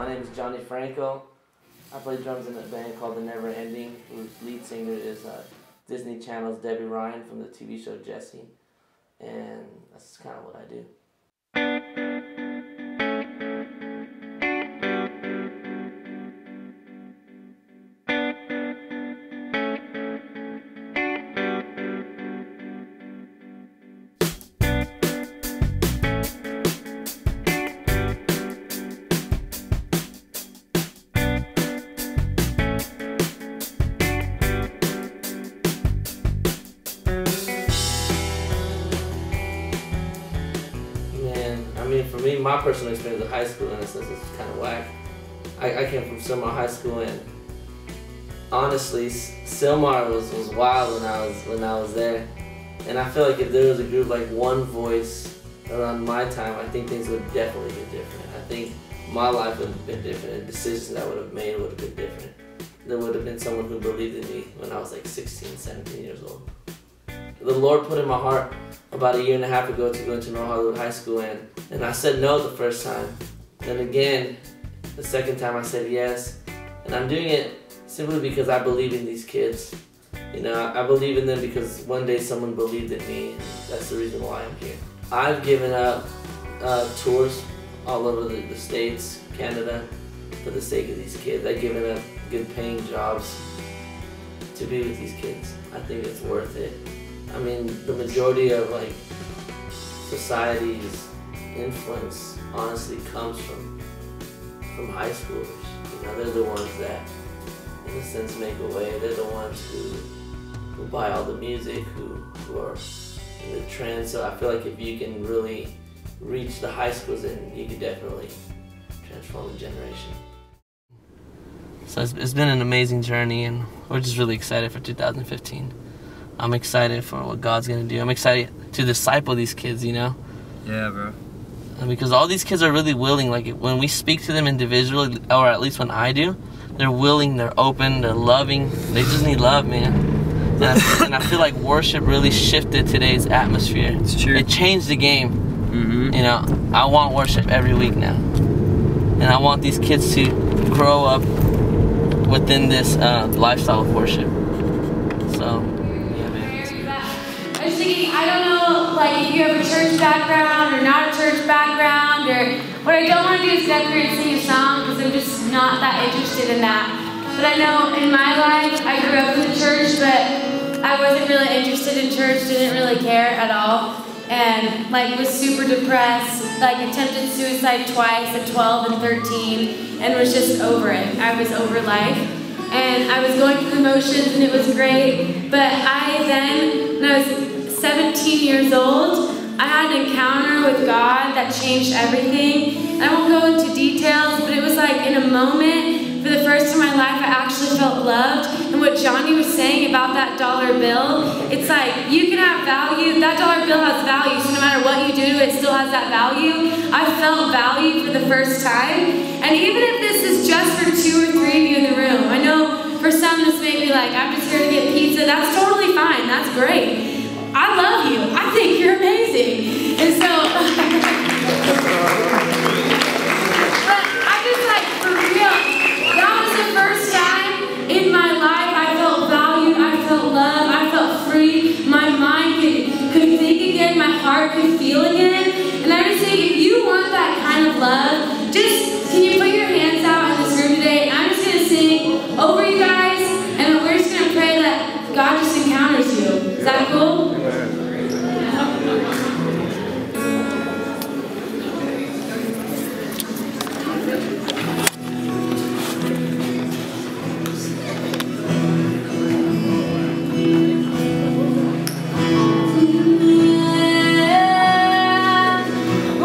My name is Johnny Franco. I play drums in a band called the NeverEnding, whose lead singer is Disney Channel's Debbie Ryan from the TV show Jessie. And that's kind of what I do. I mean, for me, my personal experience of high school, in a sense, is kind of whack. I came from Sylmar High School, and honestly, Sylmar was wild when I was there. And I feel like if there was a group like One Voice around my time, I think things would definitely be different. I think my life would have been different, and decisions that I would have made would have been different. There would have been someone who believed in me when I was like 16, 17 years old. The Lord put in my heart about 1.5 years ago to go into North Hollywood High School, and I said no the first time. Then again, the second time I said yes. And I'm doing it simply because I believe in these kids. You know, I believe in them because one day someone believed in me, and that's the reason why I'm here. I've given up tours all over the States, Canada, for the sake of these kids. I've given up good paying jobs to be with these kids. I think it's worth it. I mean, the majority of like society's influence honestly comes from high schoolers. You know, they're the ones that, in a sense, make a way. They're the ones who buy all the music, who are in the trend. So I feel like if you can really reach the high schools, then you could definitely transform a generation. So it's been an amazing journey, and we're just really excited for 2015. I'm excited for what God's gonna do. I'm excited to disciple these kids, you know? Yeah, bro. And because all these kids are really willing. Like, when we speak to them individually, or at least when I do, they're willing, they're open, they're loving. They just need love, man. And I feel like worship really shifted today's atmosphere. It's true. It changed the game. You know, I want worship every week now. And I want these kids to grow up within this lifestyle of worship. So, I don't know, like, if you have a church background or not a church background, or what I don't want to do is decorate and sing a song, because I'm just not that interested in that. But I know in my life, I grew up in the church, but I wasn't really interested in church, didn't really care at all, and like was super depressed, like attempted suicide twice at 12 and 13, and was just over it. I was over life, and I was going through the motions, and it was great, but I then, when I was 17 years old, I had an encounter with God that changed everything. I won't go into details, but it was like in a moment, for the first time in my life, I actually felt loved. And what Johnny was saying about that dollar bill, it's like, you can have value, that dollar bill has value, so no matter what you do, it still has that value. I felt value for the first time. And even if this is just for 2 or 3 of you in the room, I know for some this may be like, I'm just here to get pizza, that's totally fine, that's great. I love you. I think you're amazing. And so, but I just like, for real, that was the first time in my life I felt valued, I felt love, I felt free. My mind could think again, my heart could feel again. And I just think if you want that kind of love, just, can you put your hands out in this room today? And I'm just going to sing over you guys, and we're just going to pray that God just encounters you. Is that cool?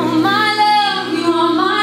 Oh my love, you are my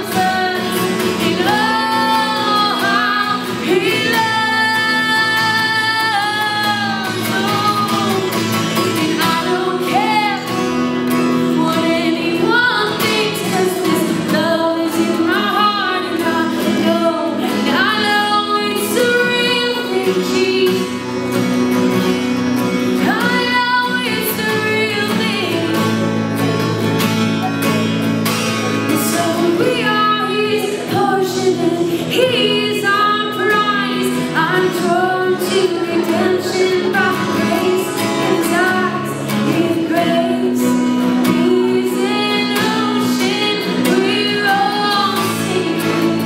loves us, and oh, how He loves. Oh, and I don't care what anyone thinks, 'cause this love is in my heart, and I know it's the real thing, Jesus. I know it's the real thing. And so we are His portion, and He is our prize. I'm drawn to redemption by grace, and His eyes give grace. He's an ocean we're all sinking.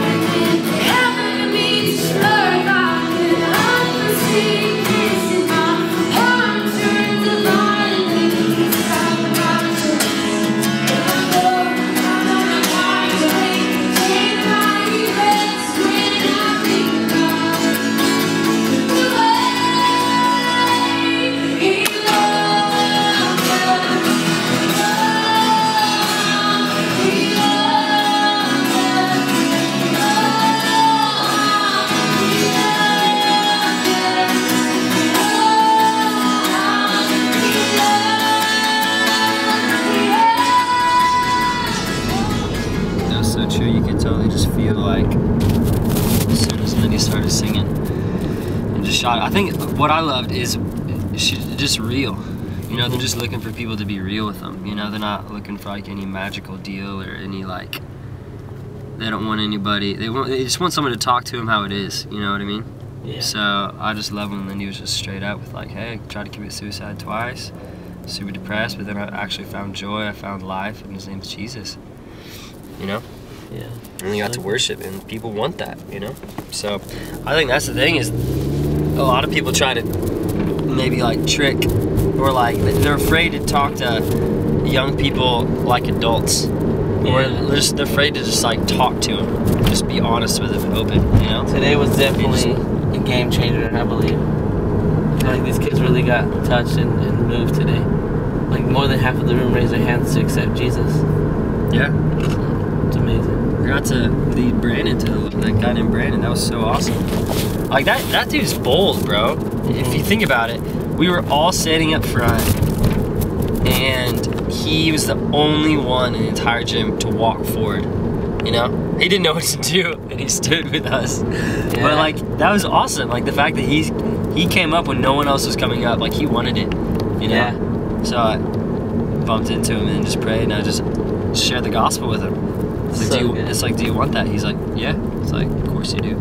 And heaven meets earth, I can unforeseen this, and my heart turns violently inside my chest. And I know my way, take my regrets when I think about the way He loves us. He loves That was so true. You could totally just feel like as soon as Lindy started singing and just shot. I think what I loved is she's just real. You know, they're just looking for people to be real with them. You know, they're not looking for like any magical deal or any like. They don't want anybody. They just want someone to talk to them how it is. You know what I mean? Yeah. So I just love when Lindy was just straight up with like, hey, I tried to commit suicide twice, super depressed, but then I actually found joy. I found life, and His name's Jesus. You know? Yeah. And we got to worship, and people want that, you know? So I think that's the thing is a lot of people try to maybe like trick or like they're afraid to talk to young people like adults. Or they're afraid to just like talk to them, just be honest with them, open, you know? Today was definitely a game changer, I believe. I feel like these kids really got touched and moved today. Like more than half of the room raised their hands to accept Jesus. Yeah. It's amazing. I got to lead Brandon to that guy named Brandon. That was so awesome. Like that dude's bold, bro. If you think about it, we were all standing up front, and he was the only one in the entire gym to walk forward. You know, he didn't know what to do, and he stood with us. Yeah. But like that was awesome. Like the fact that he came up when no one else was coming up. Like he wanted it. You know. Yeah. So I bumped into him and just prayed, and I just shared the gospel with him. It's like, do you want that? He's like, yeah. It's like, of course you do.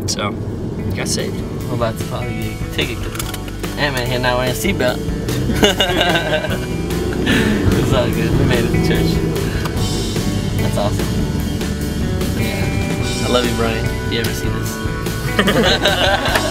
So, you got saved. I'm about to probably get a ticket because, hey man, he's not wearing a seatbelt. It's all good. We made it to church. That's awesome. Yeah. I love you, Brian. If you ever see this.